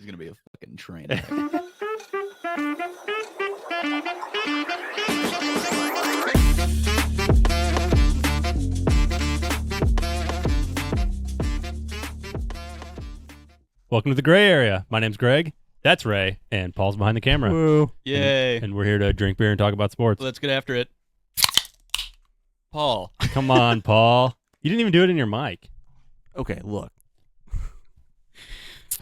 It's gonna be a fucking train wreck. Welcome to the gray area. My name's Greg. That's Ray, and Paul's behind the camera. Woo. Yay! And we're here to drink beer and talk about sports. Let's get after it. Paul. Come on, Paul. You didn't even do it in your mic. Okay, look.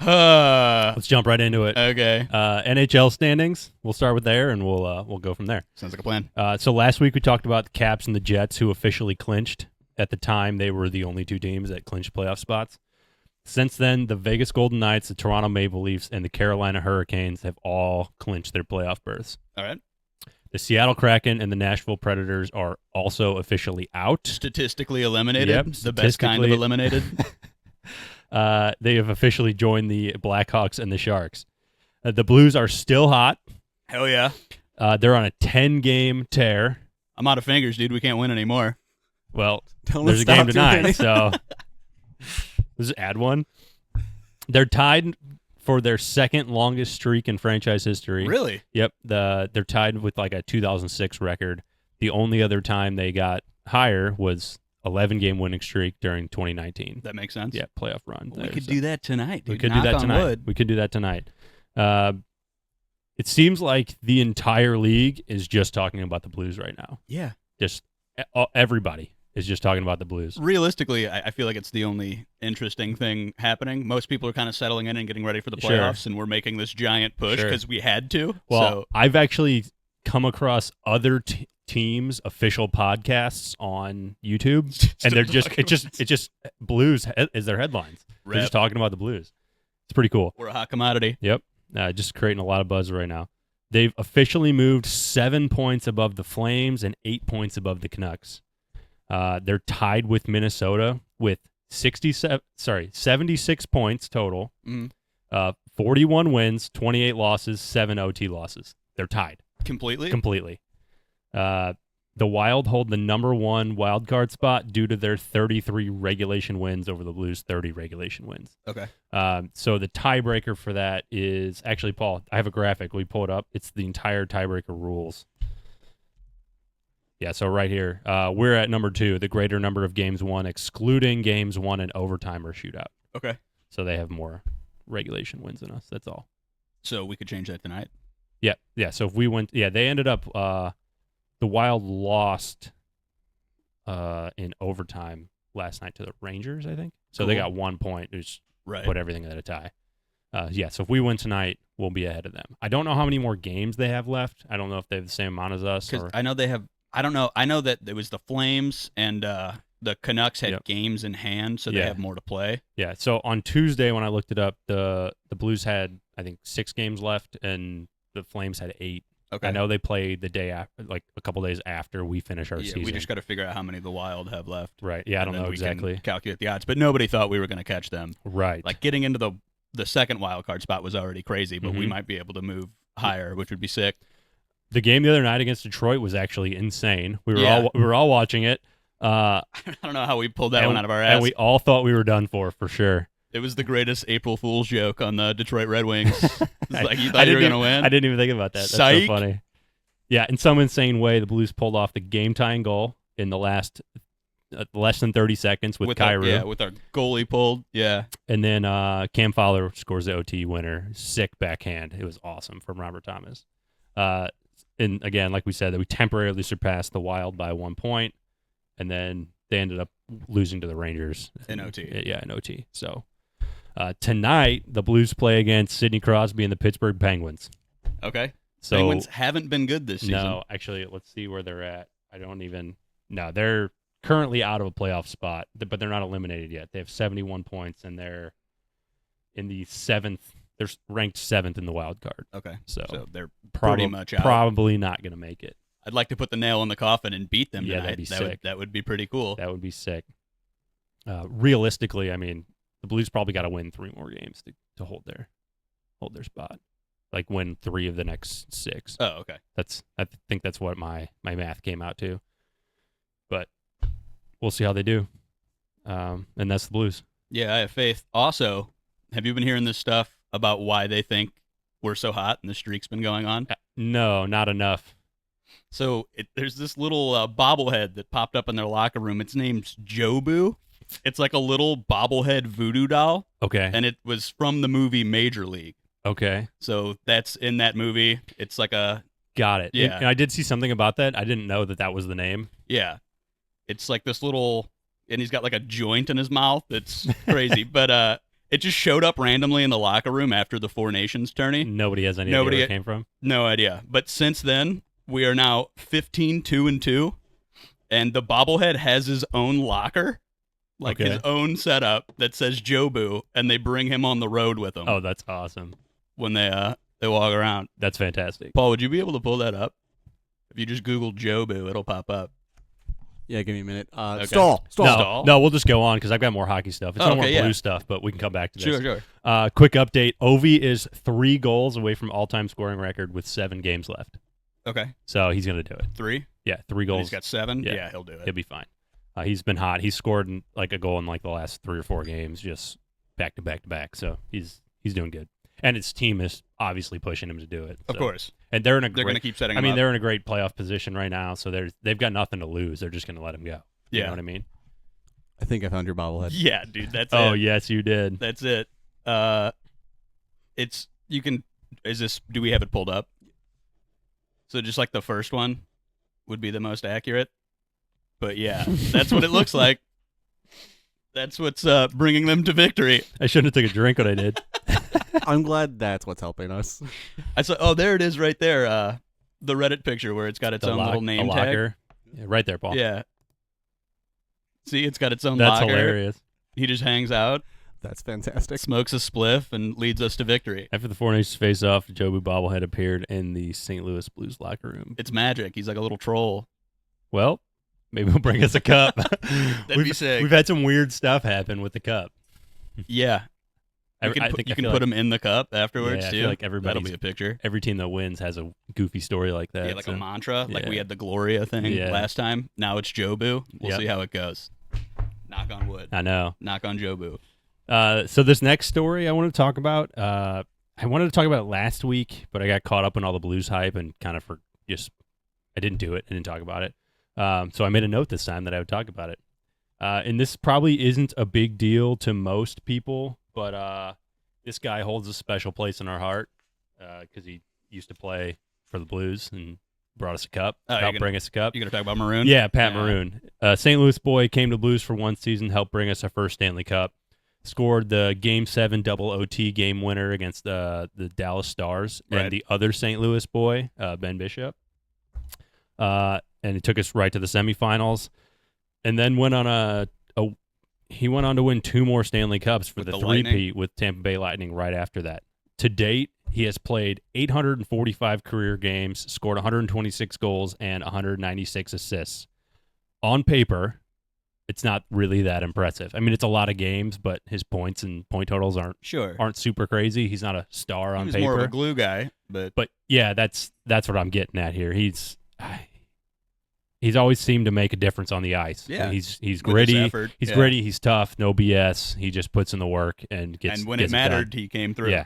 Let's jump right into it. Okay. NHL standings. We'll start with there, and we'll go from there. Sounds like a plan. So last week we talked about the Caps and the Jets, who officially clinched. At the time, they were the only two teams that clinched playoff spots. Since then, the Vegas Golden Knights, the Toronto Maple Leafs, and the Carolina Hurricanes have all clinched their playoff berths. All right. The Seattle Kraken and the Nashville Predators are also officially out. Statistically eliminated. Yep, The best kind of eliminated. They have officially joined the Blackhawks and the Sharks. The Blues are still hot. Hell yeah. They're on a 10-game tear. I'm out of fingers, dude. We can't win anymore. Well, Don't there's a stop game doing tonight, it. so let's just add one. They're tied for their second longest streak in franchise history. Really? Yep. They're tied with like a 2006 record. The only other time they got higher was 11-game winning streak during 2019. That makes sense. Yeah, playoff run. Well, we could do that tonight, dude. We could Knock do that on tonight. wood. We could do that tonight. It seems like the entire league is just talking about the Blues right now. Yeah. Just everybody is just talking about the Blues. Realistically, I feel like it's the only interesting thing happening. Most people are kind of settling in and getting ready for the Sure. playoffs, and we're making this giant push Sure. because we had to. Well, So I've actually come across other teams' official podcasts on YouTube, and they're just it's just Blues is their headlines. They're just talking about the Blues. It's pretty cool. We're a hot commodity. Yep, just creating a lot of buzz right now. They've officially moved 7 points above the Flames and 8 points above the Canucks. They're tied with Minnesota with 76 points total. Mm-hmm. 41 wins, 28 losses, 7 OT losses. They're tied. Completely? The Wild hold the number one wild card spot due to their 33 regulation wins over the Blues' 30 regulation wins. Okay. So the tiebreaker for that is actually, Paul, I have a graphic. We pull it up. It's the entire tiebreaker rules. Yeah, so right here, we're at number 2, the greater number of games won, excluding games won in overtime or shootout. Okay. So they have more regulation wins than us. That's all. So we could change that tonight. Yeah. So if we went, they ended up. The Wild lost in overtime last night to the Rangers, I think. So they Cool. got 1 point, which Right. put everything at a tie. So if we win tonight, we'll be ahead of them. I don't know how many more games they have left. I don't know if they have the same amount as us. Because Or, I know they have. I don't know. I know that it was the Flames and the Canucks had Yep. games in hand, so they Yeah. have more to play. yeah. So on Tuesday when I looked it up, the Blues had I think 6 games left, and the Flames had 8. Okay. I know they played the day after, like a couple days after we finish our season. We just got to figure out how many the Wild have left. Right. Yeah, I and don't then know we can exactly. calculate the odds, but nobody thought we were going to catch them. Right. Like getting into the second wild card spot was already crazy, but we Mhm. might be able to move higher, which would be sick. The game the other night against Detroit was actually insane. We Yeah. were all watching it. I don't know how we pulled that and, one out of our ass. and we all thought we were done for sure. It was the greatest April Fool's joke on the Detroit Red Wings. It's like you I thought you were didn't going to win. I didn't even think about that. That's Psych. so funny. Yeah, in some insane way, the Blues pulled off the game-tying goal in the last less than 30 seconds with Kyrou. with our goalie pulled. Yeah. And then Cam Fowler scores the OT winner. Sick backhand. It was awesome from Robert Thomas. And again, like we said, that we temporarily surpassed the Wild by 1 point, and then they ended up losing to the Rangers. In OT. Yeah, in OT. So tonight, the Blues play against Sidney Crosby and the Pittsburgh Penguins. Okay. So Penguins haven't been good this season. no, actually, let's see where they're at. No, they're currently out of a playoff spot, but they're not eliminated yet. They have 71 points, and they're in the 7th. They're ranked 7th in the wild card. Okay. So they're pretty much out. Probably not going to make it. I'd like to put the nail in the coffin and beat them Yeah, tonight. that'd be sick. That would be pretty cool. That would be sick. Realistically, I mean, the Blues probably got to win 3 more games to hold their spot. Like win 3 of the next 6. Oh, okay. I think that's what my math came out to. But we'll see how they do. And that's the Blues. Yeah, I have faith. Also, have you been hearing this stuff about why they think we're so hot and the streak's been going on? No, not enough. So there's this little bobblehead that popped up in their locker room. Its name's Jobu. It's like a little bobblehead voodoo doll, Okay. and it was from the movie Major League. Okay. So that's in that movie. It's like a Got it. Yeah. And I did see something about that. I didn't know that was the name. yeah. It's like this little, and he's got like a joint in his mouth. It's crazy, but it just showed up randomly in the locker room after the Four Nations tourney. Nobody has any idea where it came from. No idea. But since then, we are now 15-2-2, and the bobblehead has his own locker, like Okay. his own setup that says Jobu, and they bring him on the road with them Oh, that's awesome. when they walk around. That's fantastic. Paul, would you be able to pull that up? If you just Google Jobu, it'll pop up. Yeah, give me a minute. Okay. Stall. No, we'll just go on because I've got more hockey stuff. It's Oh, no more okay, blue yeah. stuff, but we can come back to this. Sure. Quick update. Ovi is 3 goals away from all-time scoring record with 7 games left. Okay. So he's going to do it. 3? Yeah, 3 And goals. he's got 7? Yeah. Yeah, he'll do it. He'll be fine. He's been hot. He's scored like a goal in like the last 3 or 4 games, just back to back to back. So he's doing good. And his team is obviously pushing him to do it. Of so. course. And they're in a They're going to great. keep setting I him mean, up. they're in a great playoff position right now. So they've got nothing to lose. They're just going to let him go. You Yeah. know what I mean? I think I found your bobblehead. Yeah, dude, that's Oh it. yes, you did. That's it. It's, you can, do we have it pulled up? So just like the first one would be the most accurate. But yeah, that's what it looks like. That's what's bringing them to victory. I shouldn't have took a drink when I did. I'm glad that's what's helping us. I saw. Oh, there it is, right there. The Reddit picture where it's got its own little name a tag. locker. Yeah, right there, Paul. Yeah. See, it's got its own That's locker. hilarious. He just hangs out, That's fantastic. smokes a spliff, and leads us to victory. After the Four Nations face-off, Jobu bobblehead appeared in the St. Louis Blues locker room. It's magic. He's like a little troll. Well, maybe he'll bring us a cup. That'd be sick. We've had some weird stuff happen with the cup. Yeah. I You can, think you I can feel put like him in the cup afterwards, Yeah, I too. feel like That'll everybody's- be a picture. every team that wins has a goofy story like that. Yeah, like so. a mantra. Like yeah. we had the Gloria thing Yeah. last time. Now it's Jobu. We'll Yep. see how it goes. Knock on wood. I know. Knock on Jobu. So this next story I want to talk about, I wanted to talk about it last week, but I got caught up in all the Blues hype and kind of I didn't do it. I didn't talk about it. So I made a note this time that I would talk about it. And this probably isn't a big deal to most people, but this guy holds a special place in our heart because he used to play for the Blues and brought us a cup. Oh, Helped bring us a cup. You going to talk about Maroon? Yeah, Pat Maroon. St. Louis boy, came to Blues for one season, helped bring us our first Stanley Cup. Scored the Game 7 double OT game winner against the Dallas Stars. Right. And the other St. Louis boy, Ben Bishop. And it took us right to the semifinals. And then went on he went on to win 2 more Stanley Cups for With the the Lightning? three-peat with Tampa Bay Lightning right after that. To date, he has played 845 career games, scored 126 goals, and 196 assists. On paper, it's not really that impressive. I mean, it's a lot of games, but his points and point totals aren't super crazy. He's not a star on He was paper. more of a glue guy, but Yeah, that's what I'm getting at here. He's always seemed to make a difference on the ice. Yeah. He's with his gritty. effort, He's yeah. gritty. He's tough. No BS. He just puts in the work and gets. And when gets it done. mattered, he came through. Yeah.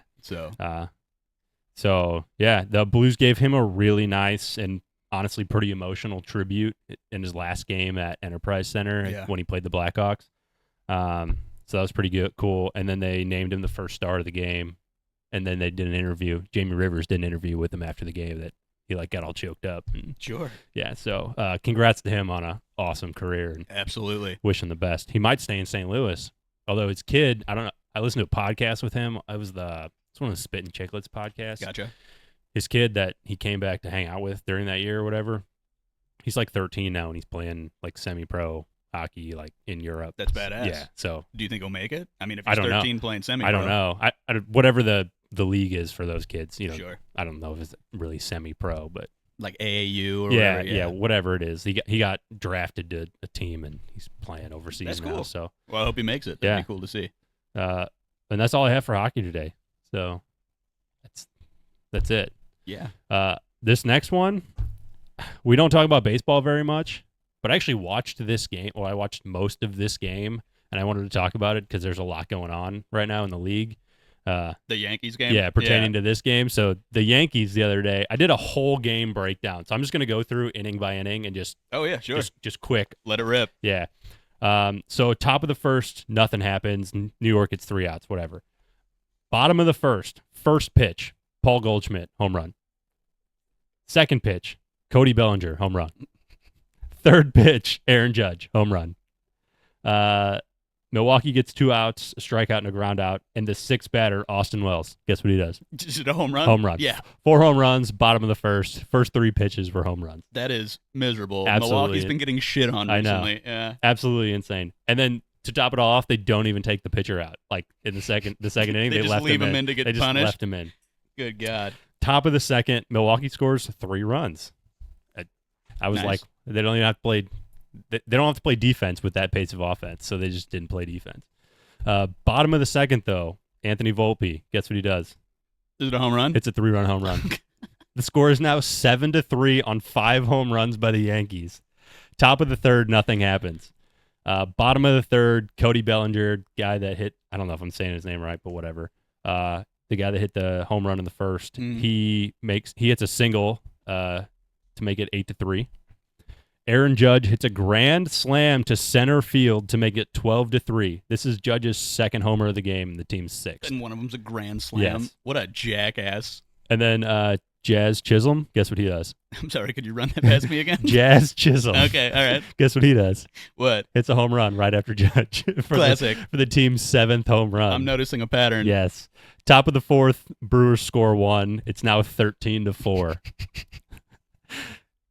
So Yeah, the Blues gave him a really nice and honestly pretty emotional tribute in his last game at Enterprise Center Yeah. when he played the Blackhawks. So that was pretty good, cool. And then they named him the first star of the game. And then they did an interview. Jamie Rivers did an interview with him after the game that he got all choked up. And, sure, yeah, so congrats to him on an awesome career and absolutely. wish him the best. He might stay in St. Louis, although his kid, I don't know. I listened to a podcast with him. It's one of the Spit and Chicklets podcasts. Gotcha. His kid that he came back to hang out with during that year or whatever, he's like 13 now and he's playing like semi-pro hockey like in Europe. That's badass. Yeah. So Do you think he'll make it? I mean, if I he's don't know. 13 playing semi, I don't know. I whatever the league is for those kids, Sure. I don't know if it's really semi-pro, but Like AAU or yeah, whatever. yeah, whatever it is. He got drafted to a team and he's playing overseas That's now. cool. So Well, I hope he makes it. That'd Yeah. be cool to see. and that's all I have for hockey today. So that's it. Yeah. This next one, we don't talk about baseball very much, but I actually watched this game. Well, I watched most of this game, and I wanted to talk about it because there's a lot going on right now in the league. The Yankees game? Yeah, pertaining to this game. So the Yankees the other day, I did a whole game breakdown. So I'm just going to go through inning by inning and just Oh, yeah, sure. just quick. Let it rip. Yeah. So top of the first, nothing happens. New York gets 3 outs, whatever. Bottom of the first pitch, Paul Goldschmidt, home run. Second pitch, Cody Bellinger, home run. Third pitch, Aaron Judge, home run. Milwaukee gets 2 outs, a strikeout and a ground out, and the 6th batter, Austin Wells. Guess what he does? Is it a home run? Home run. Yeah. 4 home runs, bottom of the first. First 3 pitches were home runs. That is miserable. Absolutely. Milwaukee's been getting shit on I know. recently. Yeah. Absolutely insane. And then to top it all off, they don't even take the pitcher out. Like in the second inning, They they just left leave him him in. in to get They just punished? left him in. Good God. Top of the second, Milwaukee scores 3 runs. I was Nice. like, they don't even have to play. They don't have to play defense with that pace of offense, so they just didn't play defense. Bottom of the second, though, Anthony Volpe. Guess what he does? Is it a home run? It's a 3-run home run. The score is now 7-3 on 5 home runs by the Yankees. Top of the third, nothing happens. Bottom of the third, Cody Bellinger, guy that hit. I don't know if I'm saying his name right, but whatever. The guy that hit the home run in the first, he hits a single to make it 8-3. Aaron Judge hits a grand slam to center field to make it 12-3. This is Judge's 2nd homer of the game, and the team's 6th. And one of them's a grand slam. Yes. What a jackass. And then Jazz Chisholm, guess what he does? I'm sorry, could you run that past me again? Jazz Chisholm. Okay, all right. Guess what he does? What? Hits a home run right after Judge Classic. for the team's 7th home run. I'm noticing a pattern. Yes. Top of the 4th, Brewers score 1. It's now 13-4.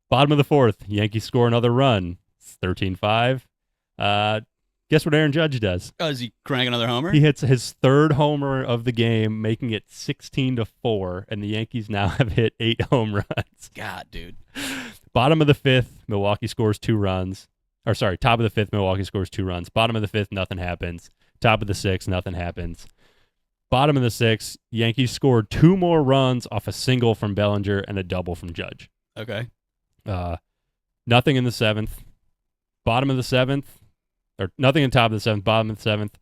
Bottom of the 4th, Yankees score another run. It's 13-5. Guess what Aaron Judge does? Oh, is he cranking another homer? He hits his 3rd homer of the game, making it 16-4, and the Yankees now have hit 8 home runs. God, dude. Bottom of the 5th, Milwaukee scores 2 runs. Or sorry, top of the 5th, Milwaukee scores 2 runs. Bottom of the 5th, nothing happens. Top of the 6th, nothing happens. Bottom of the 6th, Yankees scored 2 more runs off a single from Bellinger and a double from Judge. Okay. Nothing in the 7th. Bottom of the 7th, or nothing in top of the 7th, bottom of the 7th.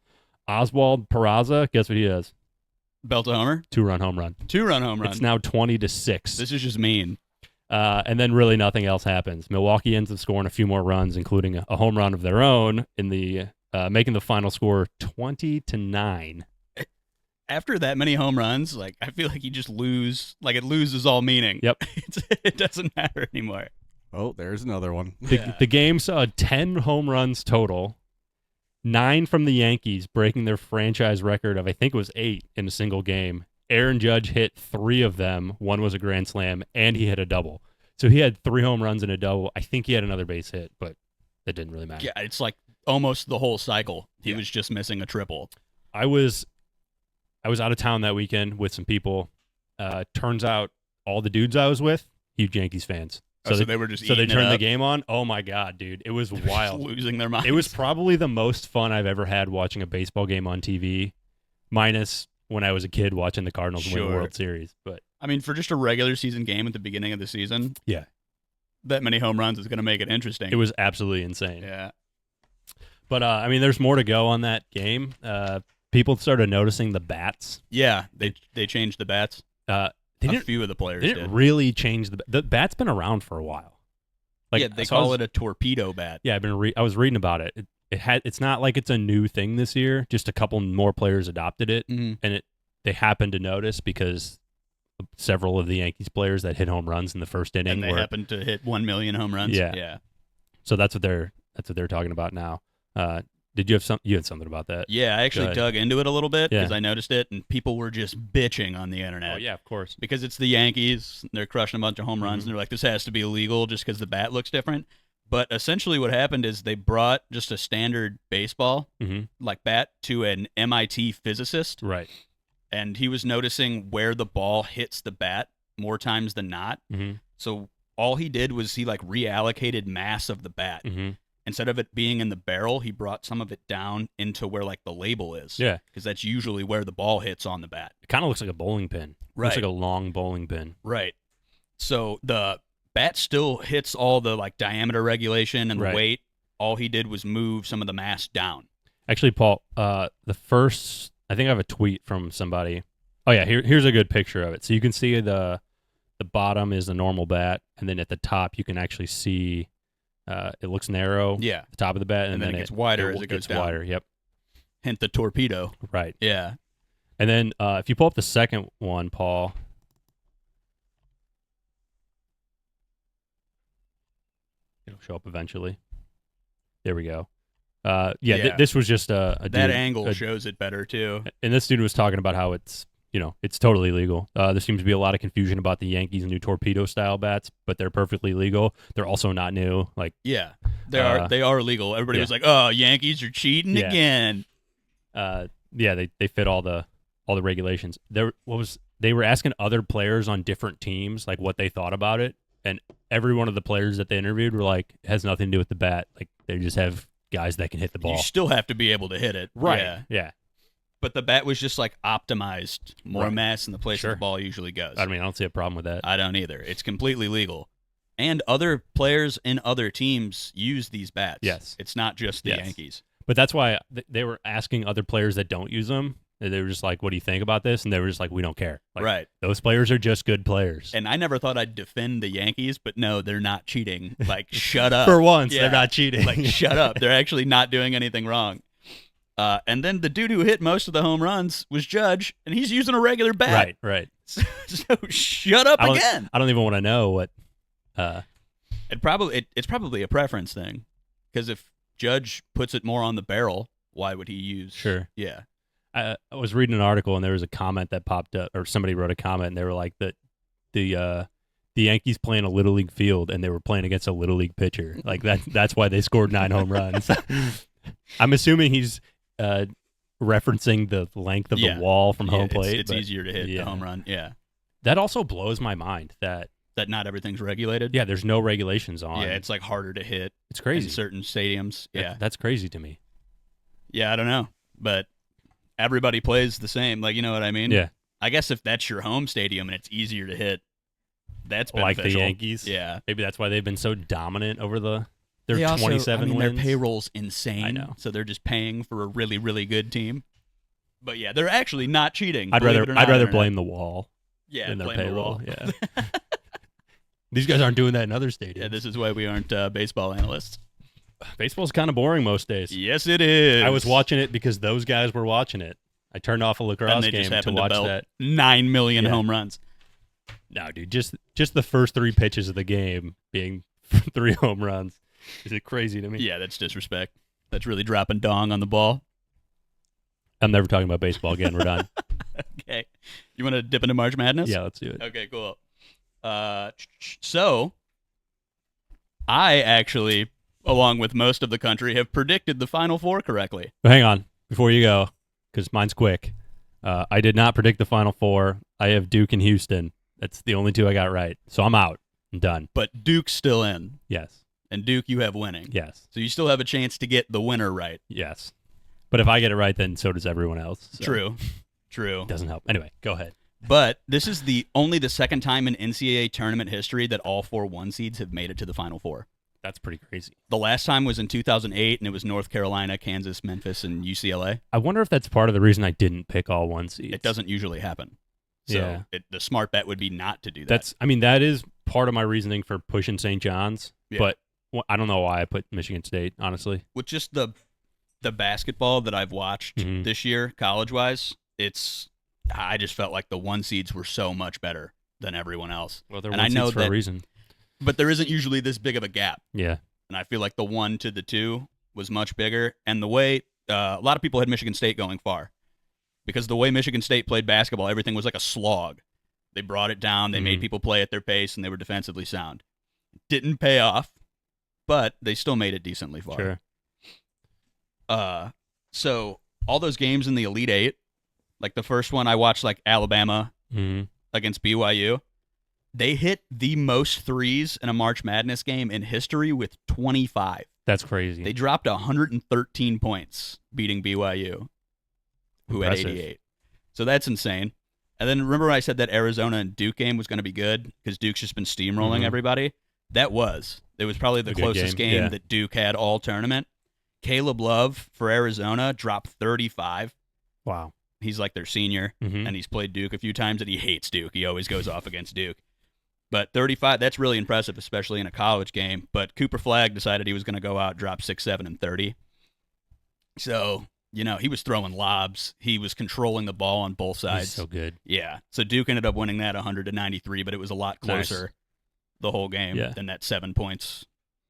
Oswald Peraza, guess what he does? Belt a homer? 2-run home run. 2-run home run. It's now 20-6. This is just mean. And then really nothing else happens. Milwaukee ends up scoring a few more runs, including a home run of their own in the making the final score 20-9. After that many home runs, like I feel like you just lose. Like it loses all meaning. Yep. It doesn't matter anymore. Oh, there's another one. The game saw 10 home runs total, 9 from the Yankees, breaking their franchise record of I think it was 8 in a single game. Aaron Judge hit 3 of them. 1 was a grand slam, and he hit a double. So he had 3 home runs and a double. I think he had another base hit, but it didn't really matter. Yeah, it's like almost the whole cycle. He was just missing a triple. I was out of town that weekend with some people. Turns out all the dudes I was with, huge Yankees fans. So they were just so they eating it turned the up. game on. Oh my god, dude, it was Just wild. losing their minds. It was probably the most fun I've ever had watching a baseball game on TV, minus when I was a kid watching the Cardinals win the Sure. World Series. But I mean, for just a regular season game at the beginning of the season, yeah, that many home runs is going to make it interesting. it was absolutely insane. Yeah. But I mean, there's more to go on that game. People started noticing the bats. Yeah, they changed the bats. They A didn't, few of the players they did. didn't really change the bat's been around for a while. Yeah, they call it a torpedo bat. Yeah, I was reading about it. It's not like it's a new thing this year. Just a couple more players adopted it, Mhm. and they happened to notice because several of the Yankees players that hit home runs in the first inning And they were. happened to hit 1 million home runs. Yeah. Yeah. So that's what they're talking about now. Did you have you had something about that? Yeah, I actually ahead. dug into it a little bit Yeah. because I noticed it, and people were just bitching on the internet. Oh yeah, of course. Because it's the Yankees, they're crushing a bunch of home runs, and they're like, this has to be illegal just because the bat looks different. But essentially what happened is they brought just a standard baseball, Mhm. like bat, to an MIT physicist, Right. and he was noticing where the ball hits the bat more times than not. Mm-hmm. So all he did was he like reallocated mass of the bat. Mm-hmm. Instead of it being in the barrel, he brought some of it down into where like the label is. Yeah. Because that's usually where the ball hits on the bat. It kind of looks like a bowling pin. Right. Looks like a long bowling pin. Right. So the bat still hits all the like diameter regulation and the Right. weight. All he did was move some of the mass down. Actually, Paul, the first I think I have a tweet from somebody. Oh yeah, here's a good picture of it. So you can see the bottom is a normal bat, and then at the top you can actually see it looks narrow. Yeah. At the top of the bat, And then it gets wider as it goes down. wider. Yep. Hint the torpedo. Right. Yeah. And then if you pull up the second one, Paul. It'll show up eventually. There we go. This was just a dude, that angle shows it better too. And this dude was talking about how it's totally legal. There seems to be a lot of confusion about the Yankees' new torpedo style bats, but they're perfectly legal. They're also not new. They are legal. Everybody was like, "Oh, Yankees are cheating again." They fit all the regulations. They were asking other players on different teams like what they thought about it, and every one of the players that they interviewed were like, it has nothing to do with the bat. Like they just have guys that can hit the ball. You still have to be able to hit it. Right. Yeah. But the bat was just like optimized, more Right. mass in the place Sure. the ball usually goes. I mean, I don't see a problem with that. I don't either. It's completely legal. And other players in other teams use these bats. Yes. It's not just the Yes. Yankees. But that's why they were asking other players that don't use them. They were just like, "What do you think about this?" And they were just like, "We don't care." Like, Right. Those players are just good players. And I never thought I'd defend the Yankees, but no, they're not cheating. Like, shut up. For once, Yeah. they're not cheating. Like, shut up. They're actually not doing anything wrong. And then the dude who hit most of the home runs was Judge, and he's using a regular bat. Right. So shut up again. I don't even want to know what. It's probably a preference thing, because if Judge puts it more on the barrel, why would he use? Sure. Yeah. I was reading an article and there was a comment that popped up, or somebody wrote a comment, and they were like that the Yankees playing a little league field and they were playing against a little league pitcher. Like that's why they scored 9 home runs. I'm assuming he's referencing the length of the wall from home plate. It's easier to hit the home run. Yeah. That also blows my mind that not everything's regulated. Yeah, there's no regulations on. Yeah, it's like harder to hit. It's crazy. In certain stadiums. Yeah. That's crazy to me. Yeah, I don't know. But everybody plays the same. Like, you know what I mean? Yeah. I guess if that's your home stadium and it's easier to hit, that's beneficial. Like the Yankees. Yeah. Maybe that's why they've been so dominant over their They also, 27 wins. Their payroll's insane. I know. So they're just paying for a really, really good team. But yeah, they're actually not cheating. I'd rather blame the wall. Yeah, than their blame the payroll. wall. Yeah. These guys aren't doing that in other stadiums. Yeah, this is why we aren't baseball analysts. Baseball's kind of boring most days. Yes, it is. I was watching it because those guys were watching it. I turned off a lacrosse and they game just to happened watch belt that. 9 million home runs. No, dude, just the first 3 pitches of the game being 3 home runs. Is it crazy to me? Yeah, that's disrespect. That's really dropping dong on the ball. I'm never talking about baseball again. We're done. Okay. You want to dip into March Madness? Yeah, let's do it. Okay, cool. So, I actually, along with most of the country, have predicted the Final Four correctly. But hang on before you go, because mine's quick. I did not predict the Final Four. I have Duke and Houston. That's the only 2 I got right. So I'm out. I'm done. But Duke's still in. Yes. And Duke, you have winning. Yes. So you still have a chance to get the winner right. Yes. But if I get it right, then so does everyone else. So True. It doesn't help. Anyway, go ahead. But this is only the second time in NCAA tournament history that all 4 1 seeds have made it to the Final Four. That's pretty crazy. The last time was in 2008, and it was North Carolina, Kansas, Memphis, and UCLA. I wonder if that's part of the reason I didn't pick all 1 seeds. It doesn't usually happen. So the smart bet would be not to do that. That is part of my reasoning for pushing St. John's, but I don't know why I put Michigan State, honestly. With just the basketball that I've watched this year, college-wise, I just felt like the 1 seeds were so much better than everyone else. Well, they're 1 seeds for a reason. But there isn't usually this big of a gap. Yeah. And I feel like the 1 to the 2 was much bigger. And the way a lot of people had Michigan State going far, because the way Michigan State played basketball, everything was like a slog. They brought it down. They made people play at their pace, and they were defensively sound. Didn't pay off, but they still made it decently far. Sure. So all those games in the Elite Eight, like the first one I watched, like Alabama against BYU, they hit the most threes in a March Madness game in history with 25. That's crazy. They dropped 113 points beating BYU, who had 88. So that's insane. And then remember when I said that Arizona and Duke game was going to be good because Duke's just been steamrolling everybody? It was probably the closest game that Duke had all tournament. Caleb Love for Arizona dropped 35. Wow. He's like their senior, Mhm. and he's played Duke a few times, and he hates Duke. He always goes off against Duke. But 35, that's really impressive, especially in a college game. But Cooper Flagg decided he was going to go out, drop 6, 7, and 30. So, he was throwing lobs. He was controlling the ball on both sides. He's so good. Yeah. So Duke ended up winning that 100-93, but it was a lot closer the whole game than that 7 points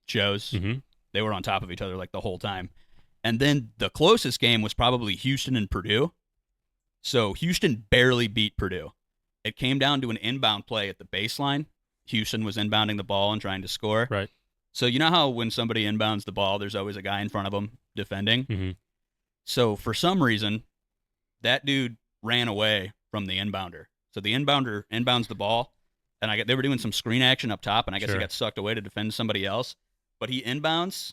shows. Mhm. They were on top of each other like the whole time. And then the closest game was probably Houston and Purdue. So Houston barely beat Purdue. It came down to an inbound play at the baseline. Houston was inbounding the ball and trying to score. Right. So you know how when somebody inbounds the ball, there's always a guy in front of them defending? Mhm. So for some reason, that dude ran away from the inbounder. So the inbounder inbounds the ball, and they were doing some screen action up top, and I guess he got sucked away to defend somebody else. But he inbounds,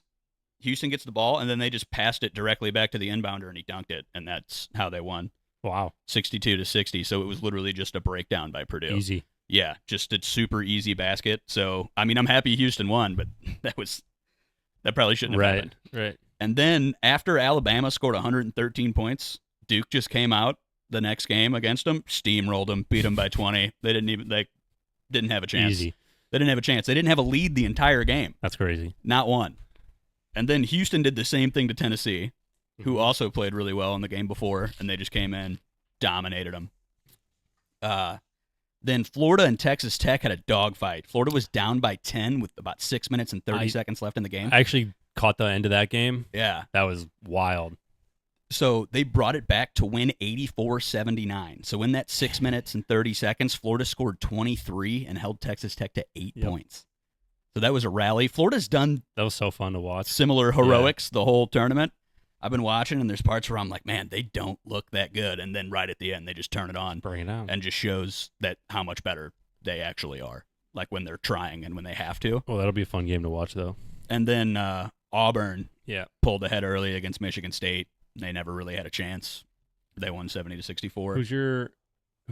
Houston gets the ball, and then they just passed it directly back to the inbounder, and he dunked it, and that's how they won. Wow. 62-60. So it was literally just a breakdown by Purdue. Easy. Yeah, just a super easy basket. So, I mean, I'm happy Houston won, but that probably shouldn't have happened. Right. And then after Alabama scored 113 points, Duke just came out the next game against them, steamrolled them, beat them by 20. They didn't have a chance. Easy. They didn't have a chance. They didn't have a lead the entire game. That's crazy. Not one. And then Houston did the same thing to Tennessee, who also played really well in the game before, and they just came in, dominated them. Then Florida and Texas Tech had a dogfight. Florida was down by 10 with about 6 minutes and 30 seconds left in the game. I actually caught the end of that game. Yeah. That was wild. So they brought it back to win 84-79. So in that 6 minutes and 30 seconds, Florida scored 23 and held Texas Tech to 8 points. So that was a rally. Florida's done That was so fun to watch. similar heroics the whole tournament. I've been watching, and there's parts where I'm like, man, they don't look that good. And then right at the end, they just turn it on. Bring it on. And just shows that how much better they actually are, like when they're trying and when they have to. Well, that'll be a fun game to watch, though. And then Auburn Yeah. pulled ahead early against Michigan State. They never really had a chance. They won 70-64. Who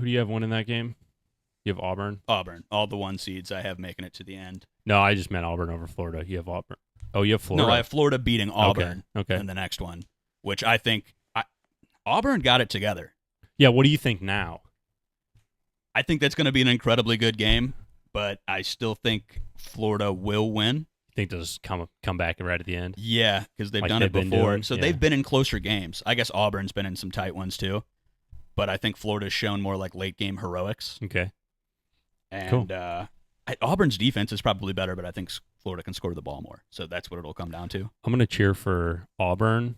do you have winning that game? You have Auburn? Auburn. All the 1 seeds I have making it to the end. No, I just meant Auburn over Florida. You have Auburn. Oh, you have Florida? No, I have Florida beating Auburn Okay. in the next one, which I think Auburn got it together. Yeah, what do you think now? I think that's going to be an incredibly good game, but I still think Florida will win. You think they'll just come back right at the end? Yeah, because they've Like done they've it been before. doing? So Yeah. they've been in closer games. I guess Auburn's been in some tight ones too, but I think Florida's shown more like late game heroics. Okay. And Auburn's defense is probably better, but I think Florida can score the ball more. So that's what it'll come down to. I'm going to cheer for Auburn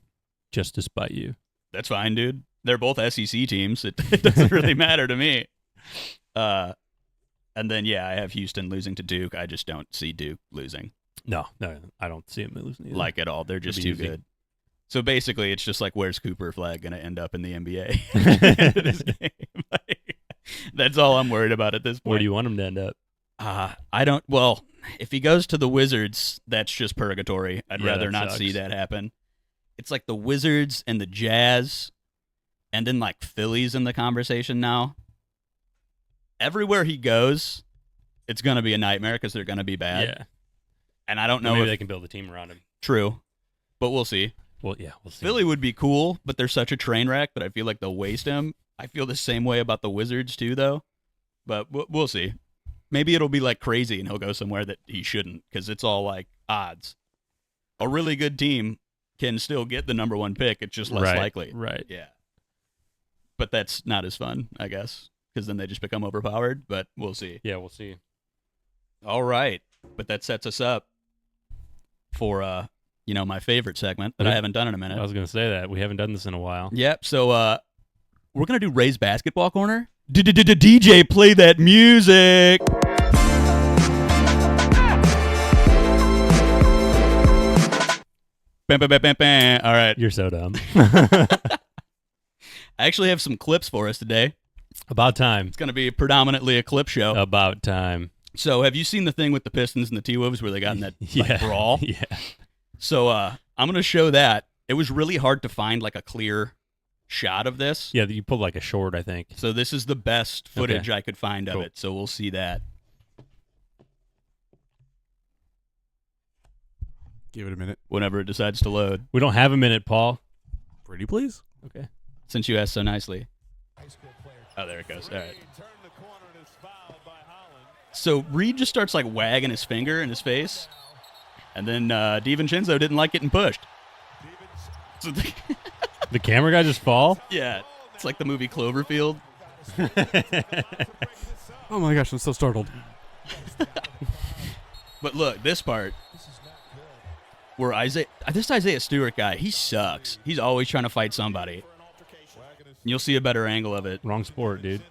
just to spite you. That's fine, dude. They're both SEC teams. It doesn't really matter to me. And then, I have Houston losing to Duke. I just don't see Duke losing. No, I don't see him losing either. Like at all. They're just It'll too be easy. good. So basically, it's just like, where's Cooper Flagg going to end up in the NBA? This game. That's all I'm worried about at this point. Where do you want him to end up? I don't. Well, if he goes to the Wizards, that's just purgatory. I'd Yeah, rather that not sucks. see that happen. It's like the Wizards and the Jazz, and then like Philly's in the conversation now. Everywhere he goes, it's going to be a nightmare because they're going to be bad. Yeah. And I don't know Maybe if they can build a team around him. true, but we'll see. Well, yeah, we'll see. Philly would be cool, but they're such a train wreck that I feel like they'll waste him. I feel the same way about the Wizards too, though. But we'll see. Maybe it'll be like crazy and he'll go somewhere that he shouldn't because it's all like odds. A really good team can still get the number 1 pick. It's just less likely. Right. Yeah. But that's not as fun, I guess, because then they just become overpowered. But we'll see. Yeah, we'll see. All right. But that sets us up for, my favorite segment that I haven't done in a minute. I was going to say that. We haven't done this in a while. Yep. So we're going to do Ray's basketball corner. DJ, play that music. Bam, bam, bam, bam, bam. All right. You're so dumb. I actually have some clips for us today. About time. It's going to be predominantly a clip show. About time. So have you seen the thing with the Pistons and the T-Wolves where they got in that like, brawl? Yeah. So I'm going to show that. It was really hard to find like a clear shot of this. Yeah, you pulled like a short, I think. So this is the best footage Okay. I could find of Cool. it. So we'll see that. Give it a minute. Whenever it decides to load. We don't have a minute, Paul. Pretty please. Okay. Since you asked so nicely. Oh, there it goes. All right. So Reed just starts like wagging his finger in his face, and then DiVincenzo didn't like getting pushed. So The camera guy just fall? yeah, it's like the movie Cloverfield. Oh my gosh, I'm so startled. But look, this part where this Isaiah Stewart guy, he sucks. He's always trying to fight somebody. You'll see a better angle of it. Wrong sport, dude.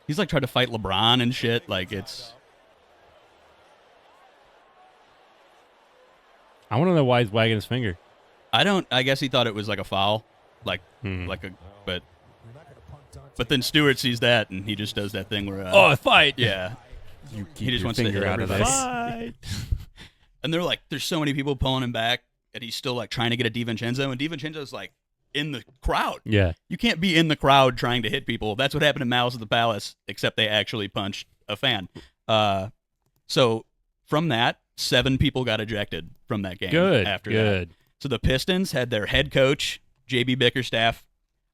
He's like trying to fight LeBron and shit. Like it's. I want to know why he's wagging his finger. I guess he thought it was like a foul, but then Stewart sees that and he just does that thing where fight. yeah, You keep he just your wants to hit finger out of everybody. this. Fight. And they're like, there's so many people pulling him back, and he's still like trying to get a DiVincenzo, and DiVincenzo's like in the crowd. Yeah. You can't be in the crowd trying to hit people. That's what happened in Malice at the Palace, except they actually punched a fan. So from that, 7 people got ejected from that game. Good. After Good. that. So the Pistons had their head coach, J.B. Bickerstaff,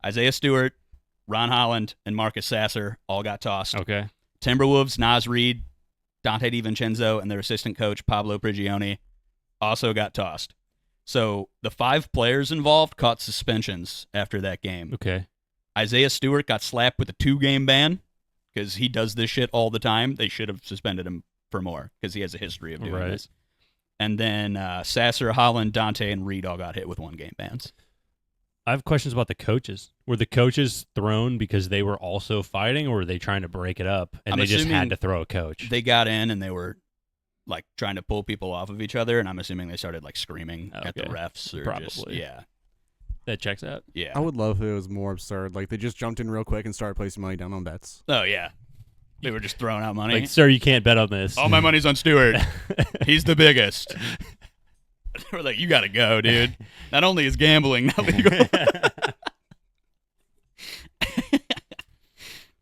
Isaiah Stewart, Ron Holland, and Marcus Sasser all got tossed. Okay. Timberwolves, Naz Reid, Dante DiVincenzo, and their assistant coach, Pablo Prigioni, also got tossed. So the 5 players involved caught suspensions after that game. Okay. Isaiah Stewart got slapped with a 2-game ban because he does this shit all the time. They should have suspended him for more because he has a history of doing Right. this. And then Sasser, Holland, Dante, and Reid all got hit with 1-game bans. I have questions about the coaches. Were the coaches thrown because they were also fighting, or were they trying to break it up and I'm they just assuming had to throw a coach? They got in and they were like trying to pull people off of each other, and I'm assuming they started like screaming at the Okay. refs or Probably. just yeah. That checks out. Yeah. I would love if it was more absurd. Like they just jumped in real quick and started placing money down on bets. Oh yeah. They were just throwing out money. Like, sir, you can't bet on this. All my money's on Stewart. He's the biggest. We're like, you got to go, dude. Not only is gambling not legal,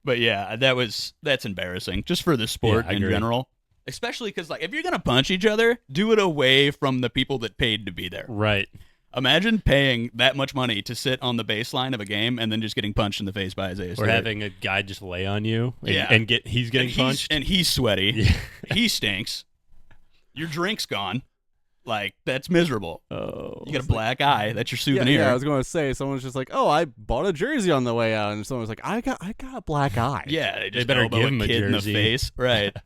but yeah, that's embarrassing just for the sport Yeah, I in agree. general. Especially because like if you're gonna punch each other, do it away from the people that paid to be there. Right. Imagine paying that much money to sit on the baseline of a game and then just getting punched in the face by Isaiah Or Stewart. having a guy just lay on you and, Yeah. and he's getting punched. And he's sweaty. Yeah. He stinks. Your drink's gone. Like, that's miserable. Oh. You got a black eye. That's your souvenir. Yeah, I was going to say, someone's just like, oh, I bought a jersey on the way out. And someone's like, I got a black eye. Yeah, they just better elbow give him a kid in the jersey. face. Right.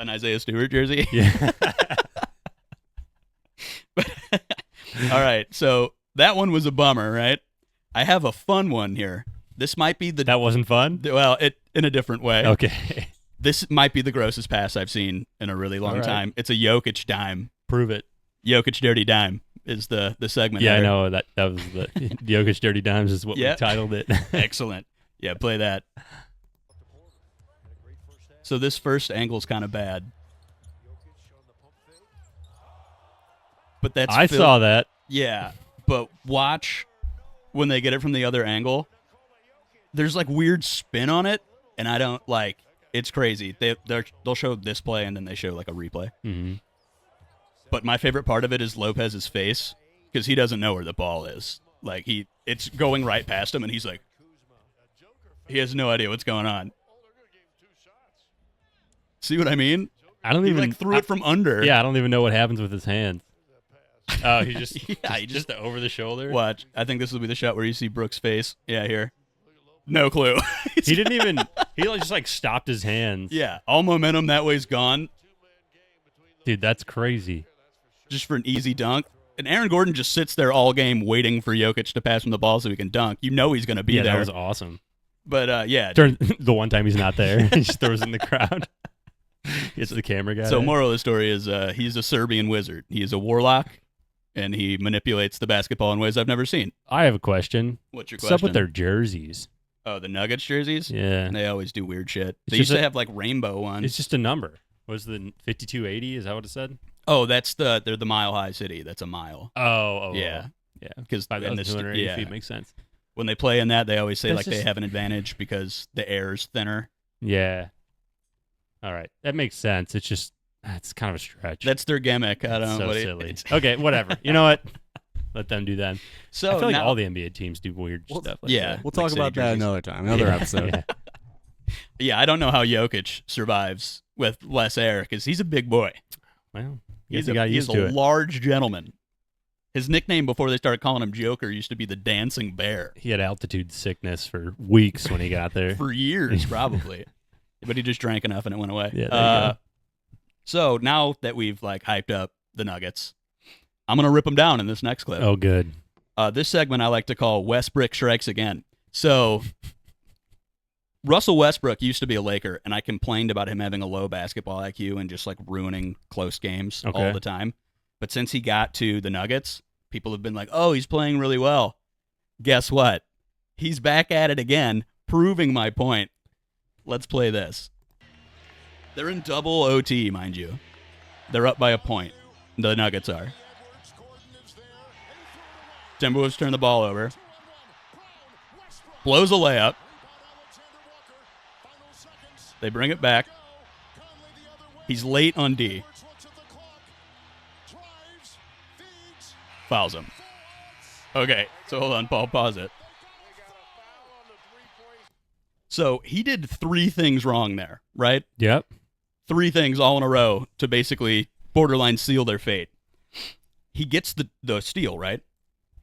An Isaiah Stewart jersey. Yeah. All right, so that one was a bummer, right? I have a fun one here. This might be That wasn't fun? well, it in a different way. Okay. This might be the grossest pass I've seen in a really long All right. time. It's a Jokic dime. Prove it. Jokic dirty dime is the segment. Yeah, I there. know. That was the Jokic Dirty Dimes is what Yeah. we titled it. Excellent. Yeah, play that. So this first angle's kind of bad. But that's I saw that. Yeah, but watch when they get it from the other angle. There's like weird spin on it, and I don't like. It's crazy. They'll show this play and then they show like a replay. Mm-hmm. But my favorite part of it is Lopez's face because he doesn't know where the ball is. Like it's going right past him, and he's like, he has no idea what's going on. See what I mean? I don't He even like threw it from under. Yeah, I don't even know what happens with his hands. Oh, he just Yeah, he just over the shoulder. Watch. I think this will be the shot where you see Brooks' face. Yeah, here. No clue. He didn't even. He just like stopped his hands. Yeah, all momentum that way's gone Dude, that's crazy. just for an easy dunk. And Aaron Gordon just sits there all game waiting for Jokic to pass him the ball so he can dunk. You know he's going to be Yeah, there. that was awesome. But yeah. During the one time he's not there, he just throws it in the crowd. Gets the camera guy. So moral of the story is he's a Serbian wizard. He is a warlock, and he manipulates the basketball in ways I've never seen. I have a question. What's your What's question? up with their jerseys? Oh, the Nuggets jerseys? Yeah, They always do weird shit. It's They just used to a- have like rainbow ones. it's just a number. Was the 5280? Is that what it said? Oh, they're the Mile High City. That's a mile. Oh, Yeah. yeah. Because 5,280 feet makes sense. when they play in that, they always say That's like they just- have an advantage because the air is thinner. Yeah. All right, that makes sense. It's just it's kind of a stretch. That's their gimmick. I don't know. so what silly. it's Okay, whatever. You know what? Let them do that. So I feel like now, all the NBA teams do weird stuff like yeah. that. We'll Like talk city about that jerseys. another time, another episode. Yeah, I don't know how Jokic survives with less air because he's a big boy. Well, He's got used to a it. large gentleman. His nickname before they started calling him Joker used to be the Dancing Bear He had altitude sickness for weeks when he got there. for years, probably. But he just drank enough and it went away. Yeah, there you go. So now that we've like hyped up the Nuggets, I'm gonna rip them down in this next clip. Oh, good. This segment I like to call Westbrook Strikes Again. So Russell Westbrook used to be a Laker, and I complained about him having a low basketball IQ and just like ruining close games all the time. But since he got to the Nuggets, people have been like, oh, he's playing really well. Guess what? He's back at it again, proving my point. Let's play this. They're in double OT, mind you. They're up by a point. The Nuggets are. Timberwolves turn the ball over. Blows a layup. They bring it back. He's late on D. Fouls him. Okay, so hold on, Paul, pause it. So he did 3 things wrong there, right? Yep. 3 things all in a row to basically borderline seal their fate. He gets the steal, right?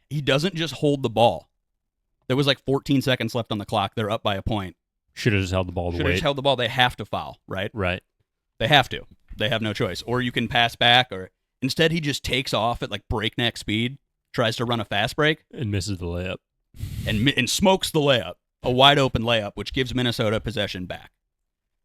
He doesn't just hold the ball. There was like 14 seconds left on the clock. They're up by a point. Should have just held the ball to Should have wait. just held the ball. They have to foul, right? Right. They have to. They have no choice. Or you can pass back, or instead he just takes off at like breakneck speed, tries to run a fast break, And misses the layup. and smokes the layup, a wide open layup, which gives Minnesota possession back.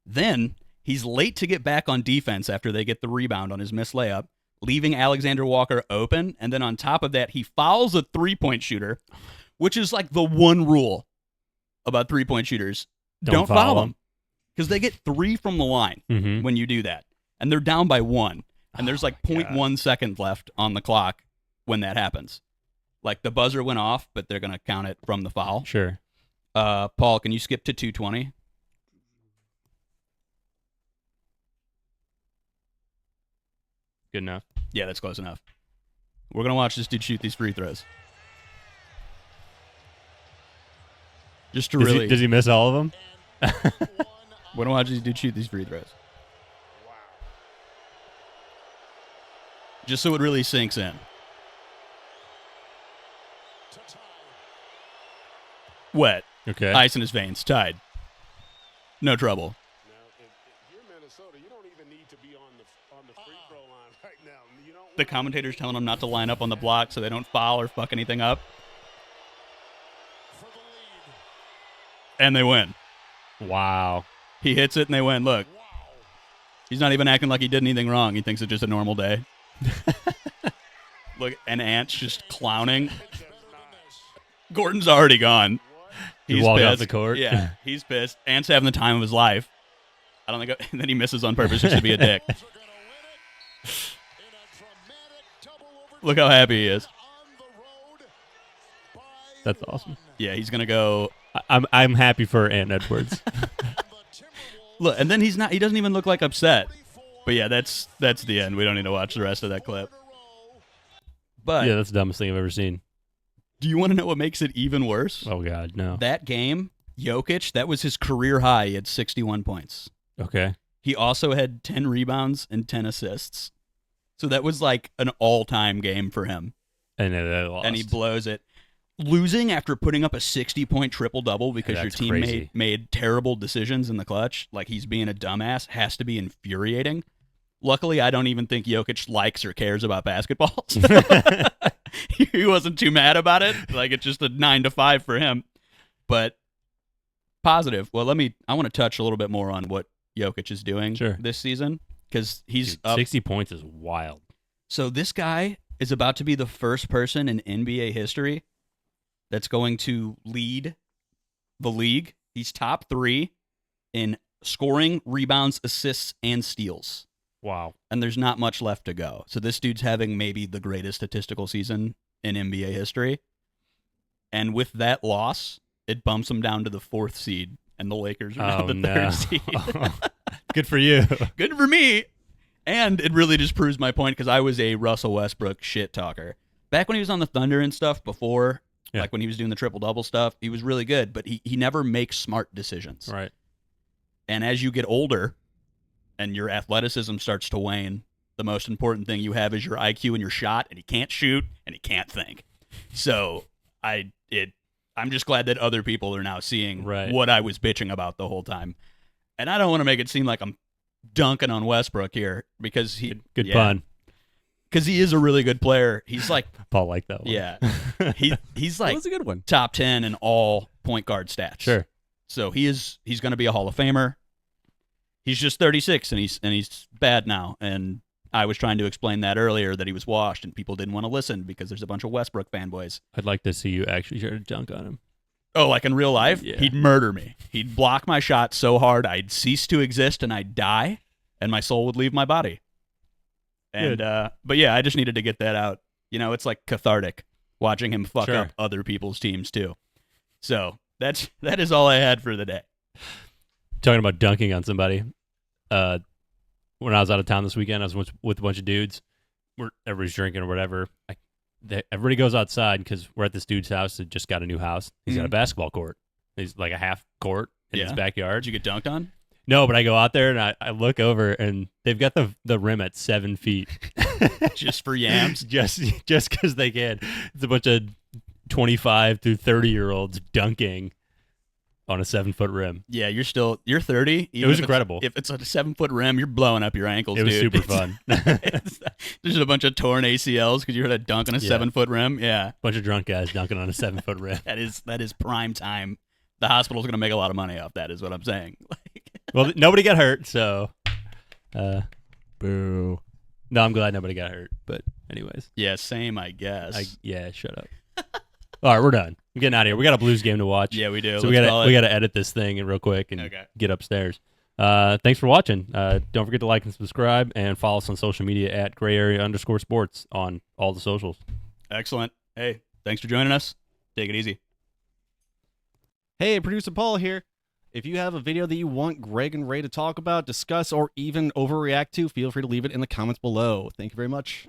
Then he's late to get back on defense after they get the rebound on his missed layup, leaving Alexander Walker open. And then on top of that, he fouls a 3-point shooter, which is like the one rule about 3-point shooters. Don't foul them. Because they get 3 from the line Mm-hmm. when you do that. And they're down by 1. And there's like 0.1 second left on the clock when that happens. Like the buzzer went off, but they're going to count it from the foul. Sure. Paul, can you skip to 2:20? Good enough. Yeah, that's close enough. We're going to watch this dude shoot these free throws. Just to really... Does he miss all of them? We're going to watch this dude shoot these free throws. Just so it really sinks in. Wet. Okay. Ice in his veins. Tied. No trouble. Now, if you're Minnesota, you don't even need to be on the free throw line right now. You don't The commentator's telling them not to line up on the block so they don't foul or fuck anything up. for the lead. And they win. Wow. He hits it and they win. Look. He's not even acting like he did anything wrong. He thinks it's just a normal day. Look, and Ant's just clowning. Gordon's already gone. He He's walked pissed. off the court? Yeah, he's pissed. Ant's having the time of his life. I don't think. And then he misses on purpose just to be a dick. Look how happy he is. That's awesome. Yeah, he's gonna go. I'm happy for Ant Edwards. Look, and then he's not. He doesn't even look like upset. But yeah, that's the end. We don't need to watch the rest of that clip. But Yeah, that's the dumbest thing I've ever seen. do you want to know what makes it even worse? Oh, God, no. That game, Jokic, that was his career high. He had 61 points. Okay. He also had 10 rebounds and 10 assists. So that was like an all-time game for him. And they lost. And he blows it. Losing after putting up a 60-point triple-double because your That's team crazy. made terrible decisions in the clutch, like he's being a dumbass, has to be infuriating. Luckily, I don't even think Jokic likes or cares about basketball. He wasn't too mad about it. Like, it's just a 9-to-5 for him. But positive. Well, I want to touch a little bit more on what Jokic is doing this season because he's Dude, up. 60 points is wild. So this guy is about to be the first person in NBA history that's going to lead the league. He's top 3 in scoring, rebounds, assists, and steals. Wow. And there's not much left to go. So this dude's having maybe the greatest statistical season in NBA history. And with that loss, it bumps him down to the 4th seed, and the Lakers are now the 3rd seed. Good for you. Good for me. And it really just proves my point because I was a Russell Westbrook shit talker. back when he was on the Thunder and stuff before, Yeah. like when he was doing the triple-double stuff, he was really good, but he never makes smart decisions. Right. And as you get older and your athleticism starts to wane, the most important thing you have is your IQ and your shot, and he can't shoot and he can't think. So I'm just glad that other people are now seeing Right. what I was bitching about the whole time. And I don't want to make it seem like I'm dunking on Westbrook here because Good pun. Because he is a really good player. He's like, Paul liked that one. yeah, he's That like was a good one. top 10 in all point guard stats. Sure. So he's going to be a Hall of Famer. He's just 36 and he's bad now. And I was trying to explain that earlier, that he was washed, and people didn't want to listen because there's a bunch of Westbrook fanboys. I'd like to see you actually try to dunk on him. Oh, like in real life? Yeah. He'd murder me. He'd block my shot so hard I'd cease to exist and I'd die, and my soul would leave my body. And but yeah, I just needed to get that out. You know, it's like cathartic watching him fuck Sure. up other people's teams too. So that is all I had for the day. Talking about dunking on somebody. When I was out of town this weekend, I was with a bunch of dudes. Everybody's drinking or whatever. Everybody goes outside because we're at this dude's house that just got a new house. He's got a basketball court. He's like a half court in his backyard. Did you get dunked on? No, but I go out there and I look over and they've got the rim at 7 feet. Just for yams? just because they can. It's a bunch of 25 to 30-year-olds dunking on a 7-foot rim. Yeah, you're 30. It was incredible. If it's a 7-foot rim, you're blowing up your ankles, It was dude. super fun. There's a bunch of torn ACLs because you heard a dunk on a 7-foot rim. Yeah, Bunch of drunk guys dunking on a 7-foot rim. that is prime time. The hospital's gonna make a lot of money off that, is what I'm saying. Well, nobody got hurt, so Boo. no, I'm glad nobody got hurt. But anyways, Yeah, same, I guess. shut up. All right, we're done. I'm getting out of here. We got a Blues game to watch. Yeah, we do. So Let's we call it. gotta edit this thing real quick and Okay. get upstairs. Thanks for watching. Don't forget to like and subscribe and follow us on social media at @grayarea_sports on all the socials. Excellent. Hey, thanks for joining us. Take it easy. Hey, producer Paul here. If you have a video that you want Greg and Ray to talk about, discuss, or even overreact to, feel free to leave it in the comments below. Thank you very much.